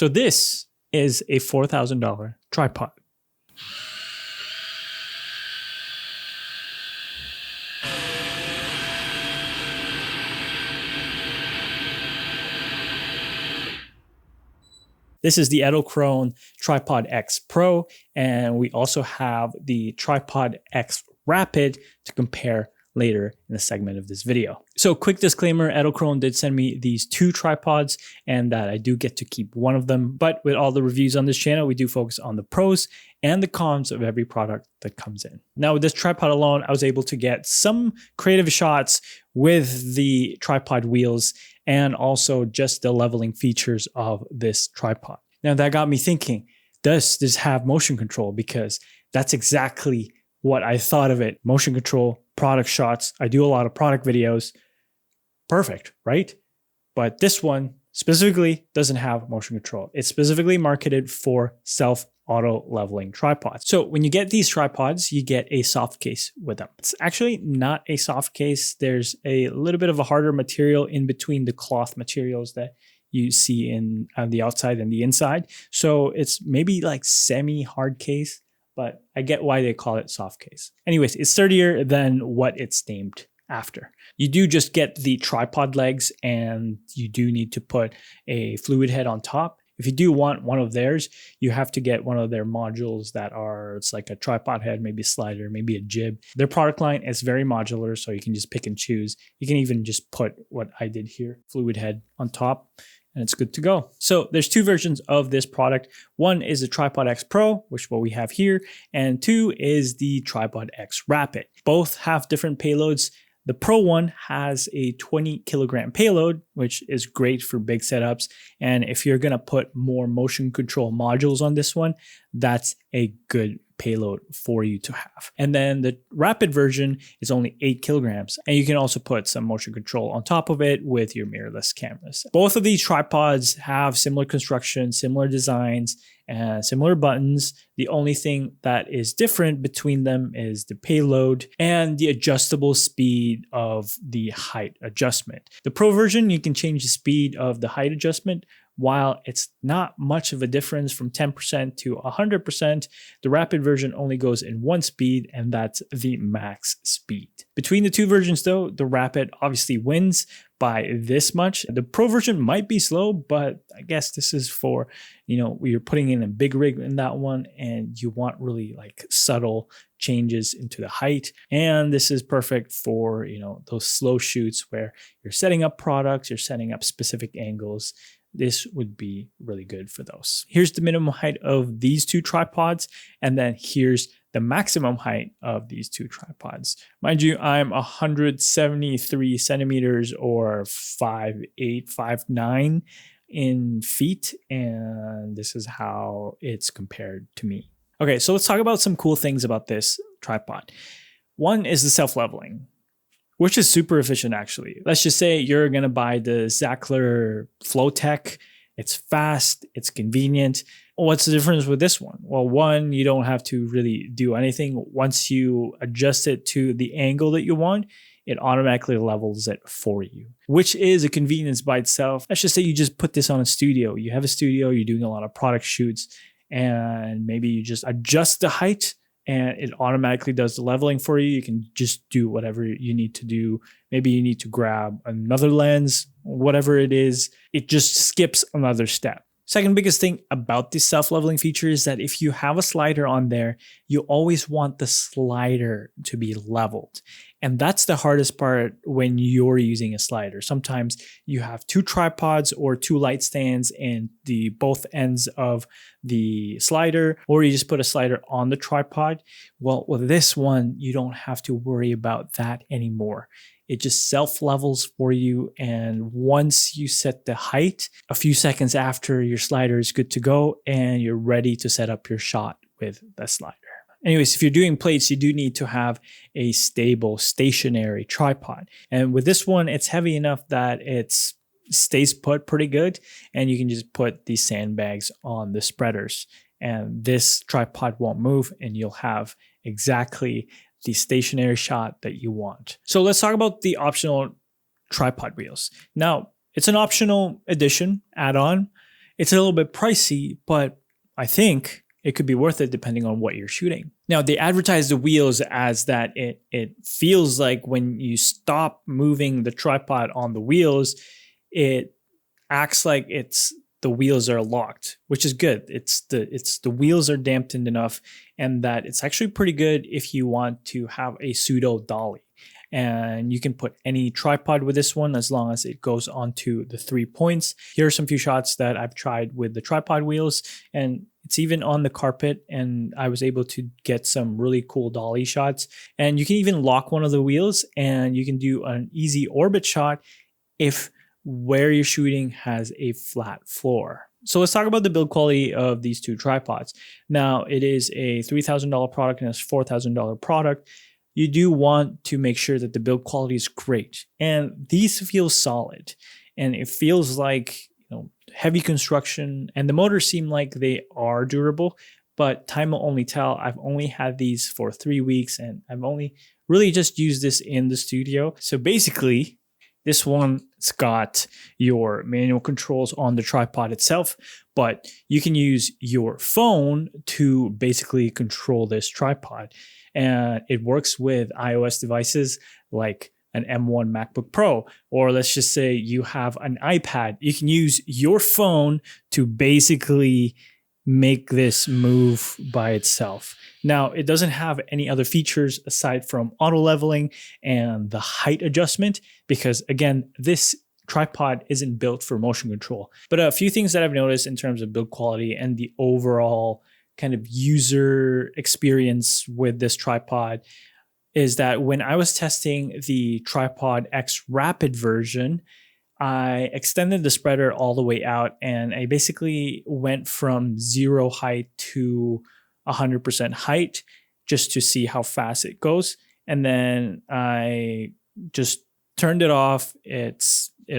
So this is a $4,000 tripod. This is the Edelkrone Tripod X Pro, and we also have the Tripod X Rapid to compare later in the segment of this video. So quick disclaimer, Edelkrone did send me these 2 tripods and that I do get to keep one of them. But with all the reviews on this channel, we do focus on the pros and the cons of every product that comes in. Now with this tripod alone, I was able to get some creative shots with the tripod wheels and also just the leveling features of this tripod. Now that got me thinking, does this have motion control? Because that's exactly what I thought of it. Motion control, product shots. I do a lot of product videos. Perfect, right? But this one specifically doesn't have motion control. It's specifically marketed for self-auto leveling tripods. So when you get these tripods, you get a soft case with them. It's actually not a soft case. There's a little bit of a harder material in between the cloth materials that you see on the outside and the inside. So it's maybe like semi-hard case, but I get why they call it soft case. Anyways, it's sturdier than what it's named after. You do just get the tripod legs and you do need to put a fluid head on top. If you do want one of theirs, you have to get one of their modules that are, it's like a tripod head, maybe a slider, maybe a jib. Their product line is very modular, so you can just pick and choose. You can even just put what I did here, fluid head on top, and it's good to go. So there's 2 versions of this product. One is the Tripod X Pro, which is what we have here, and 2 is the Tripod X Rapid. Both have different payloads. The Pro one has a 20 kilogram payload, which is great for big setups. And if you're gonna put more motion control modules on this one, that's a good payload for you to have. And then the Rapid version is only 8 kilograms. And you can also put some motion control on top of it with your mirrorless cameras. Both of these tripods have similar construction, similar designs, and similar buttons. The only thing that is different between them is the payload and the adjustable speed of the height adjustment. The Pro version, you can change the speed of the height adjustment. While it's not much of a difference from 10% to 100%, the Rapid version only goes in one speed, and that's the max speed. Between the 2 versions though, the Rapid obviously wins by this much. The Pro version might be slow, but I guess this is for, you're putting in a big rig in that one and you want really like subtle changes into the height. And this is perfect for, those slow shoots where you're setting up products, you're setting up specific angles. This would be really good for those. Here's the minimum height of these 2 tripods, and then here's the maximum height of these 2 tripods. Mind you, I'm 173 centimeters or 5'8", 5'9" in feet, and this is how it's compared to me. Okay, so let's talk about some cool things about this tripod. One is the self-leveling, which is super efficient actually. Let's just say you're gonna buy the Zackler Flowtech. It's fast, it's convenient. What's the difference with this one? Well, one, you don't have to really do anything. Once you adjust it to the angle that you want, it automatically levels it for you, which is a convenience by itself. Let's just say you just put this on a studio. You have a studio, you're doing a lot of product shoots, and maybe you just adjust the height and it automatically does the leveling for you. You can just do whatever you need to do. Maybe you need to grab another lens, whatever it is. It just skips another step. Second biggest thing about this self-leveling feature is that if you have a slider on there, you always want the slider to be leveled. And that's the hardest part when you're using a slider. Sometimes you have 2 tripods or 2 light stands in the both ends of the slider, or you just put a slider on the tripod. Well, with this one, you don't have to worry about that anymore. It just self-levels for you. And once you set the height, a few seconds after, your slider is good to go and you're ready to set up your shot with the slider. Anyways, if you're doing plates, you do need to have a stable, stationary tripod. And with this one, it's heavy enough that it stays put pretty good. And you can just put these sandbags on the spreaders. And this tripod won't move and you'll have exactly the stationary shot that you want. So let's talk about the optional tripod wheels. Now, it's an optional addition, add-on. It's a little bit pricey, but I think it could be worth it depending on what you're shooting. Now, they advertise the wheels as that it feels like when you stop moving the tripod on the wheels, it acts like the wheels are locked, which is good. It's the wheels are dampened enough, and that it's actually pretty good if you want to have a pseudo dolly. And you can put any tripod with this one as long as it goes onto the 3 points. Here are some few shots that I've tried with the tripod wheels, and it's even on the carpet, and I was able to get some really cool dolly shots. And you can even lock one of the wheels, and you can do an easy orbit shot if where you're shooting has a flat floor. So let's talk about the build quality of these two tripods. Now, it is a $3,000 product and it's a $4,000 product. You do want to make sure that the build quality is great. And these feel solid. And it feels like, heavy construction, and the motors seem like they are durable, but time will only tell. I've only had these for 3 weeks, and I've only really just used this in the studio. So basically, this one's got your manual controls on the tripod itself, but you can use your phone to basically control this tripod. And it works with iOS devices like an M1 MacBook Pro, or let's just say you have an iPad. You can use your phone to basically make this move by itself. Now, it doesn't have any other features aside from auto leveling and the height adjustment, because again, this tripod isn't built for motion control. But a few things that I've noticed in terms of build quality and the overall kind of user experience with this tripod is that when I was testing the Tripod X Rapid version, I extended the spreader all the way out, and I basically went from 0 height to 100% height just to see how fast it goes. And then I just turned it off. It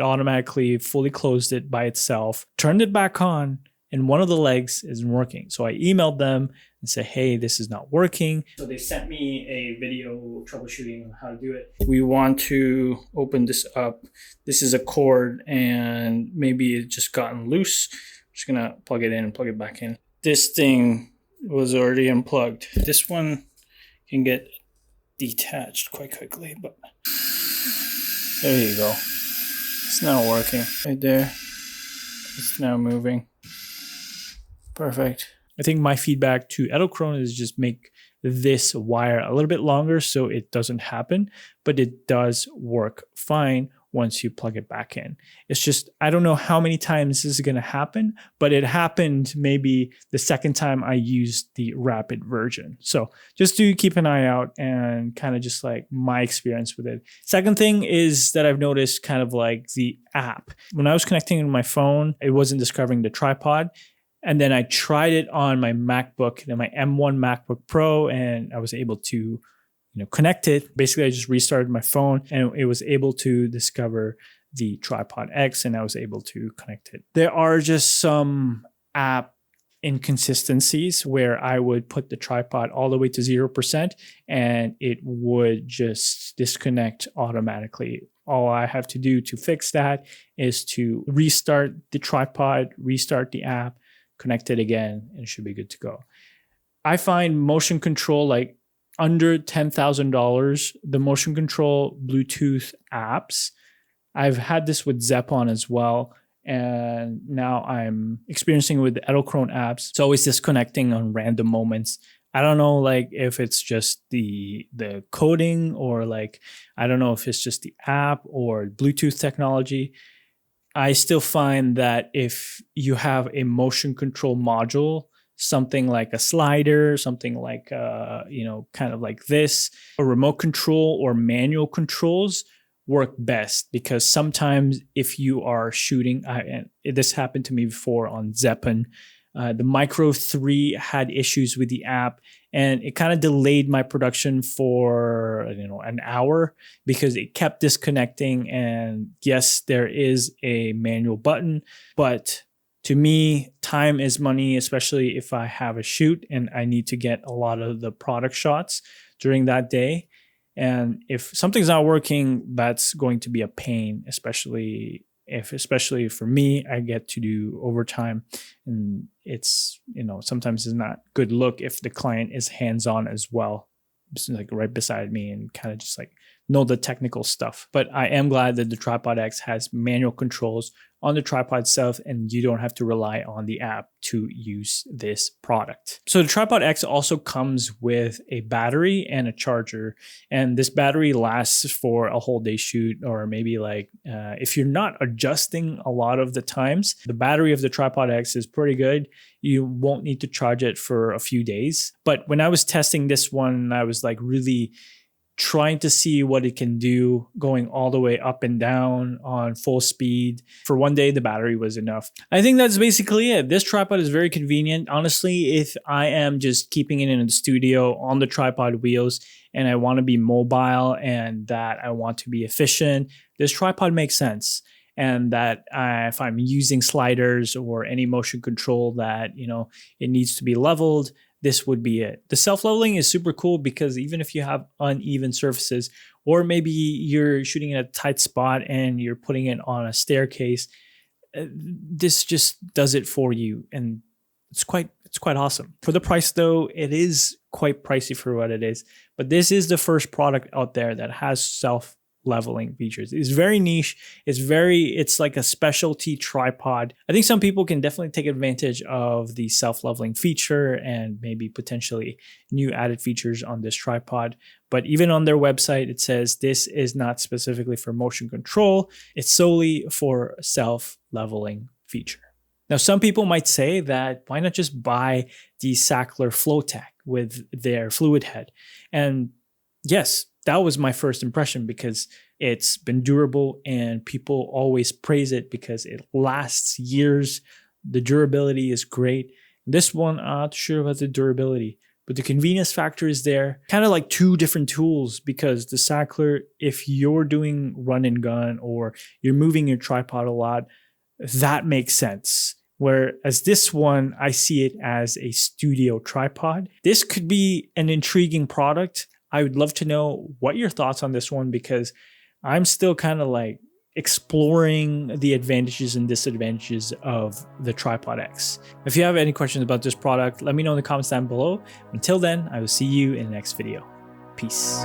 automatically fully closed it by itself, turned it back on, and one of the legs isn't working. So I emailed them and said, hey, this is not working. So they sent me a video troubleshooting on how to do it. We want to open this up. This is a cord, and maybe it's just gotten loose. I'm just gonna plug it in and plug it back in. This thing was already unplugged. This one can get detached quite quickly, but there you go. It's now working right there. It's now moving. Perfect. I think my feedback to Edelkrone is just make this wire a little bit longer so it doesn't happen, but it does work fine once you plug it back in. It's just, I don't know how many times this is going to happen, but it happened maybe the second time I used the Rapid version. So just do keep an eye out and kind of just like my experience with it. Second thing is that I've noticed kind of like the app. When I was connecting to my phone, it wasn't discovering the tripod. And then I tried it on my MacBook, my M1 MacBook Pro, and I was able to connect it. Basically, I just restarted my phone and it was able to discover the Tripod X, and I was able to connect it. There are just some app inconsistencies where I would put the tripod all the way to 0% and it would just disconnect automatically. All I have to do to fix that is to restart the tripod, restart the app, connect it again, and it should be good to go. I find motion control, like under $10,000, the motion control Bluetooth apps. I've had this with Zeppon as well, and now I'm experiencing with the Edelkrone apps. It's always disconnecting on random moments. I don't know, like if it's just the coding, or like I don't know if it's just the app or Bluetooth technology. I still find that if you have a motion control module, something like a slider, something like, kind of like this, a remote control or manual controls work best, because sometimes if you are shooting, and this happened to me before on Zeppon, the Micro 3 had issues with the app, and it kind of delayed my production for an hour because it kept disconnecting. And yes, there is a manual button, but to me, time is money, especially if I have a shoot and I need to get a lot of the product shots during that day. And if something's not working, that's going to be a pain, especially especially for me, I get to do overtime, and it's, sometimes it's not good look if the client is hands-on as well, just like right beside me and kind of just like know the technical stuff. But I am glad that the Tripod X has manual controls on the tripod itself, and you don't have to rely on the app to use this product. So the Tripod X also comes with a battery and a charger, and this battery lasts for a whole day shoot, or maybe like if you're not adjusting a lot of the times, the battery of the Tripod X is pretty good. You won't need to charge it for a few days. But when I was testing this one, I was like really trying to see what it can do, going all the way up and down on full speed. For one day, the battery was enough. I think that's basically it. This tripod is very convenient. Honestly, if I am just keeping it in the studio on the tripod wheels and I want to be mobile and that I want to be efficient, this tripod makes sense. And that if I'm using sliders or any motion control that, it needs to be leveled, this would be it. The self-leveling is super cool because even if you have uneven surfaces, or maybe you're shooting in a tight spot and you're putting it on a staircase, this just does it for you. And it's quite awesome. For the price though, it is quite pricey for what it is, but this is the first product out there that has self-leveling features. It's very niche. It's like a specialty tripod. I think some people can definitely take advantage of the self-leveling feature and maybe potentially new added features on this tripod. But even on their website, it says this is not specifically for motion control. It's solely for self-leveling feature. Now, some people might say that why not just buy the Sachtler Flowtech with their fluid head? And yes, that was my first impression because it's been durable and people always praise it because it lasts years. The durability is great. This one, I'm not sure about the durability, but the convenience factor is there. Kind of like two different tools, because the Sachtler, if you're doing run and gun or you're moving your tripod a lot, that makes sense. Whereas this one, I see it as a studio tripod. This could be an intriguing product. I would love to know what your thoughts on this one, because I'm still kind of like exploring the advantages and disadvantages of the Tripod X. If you have any questions about this product, let me know in the comments down below. Until then, I will see you in the next video. Peace.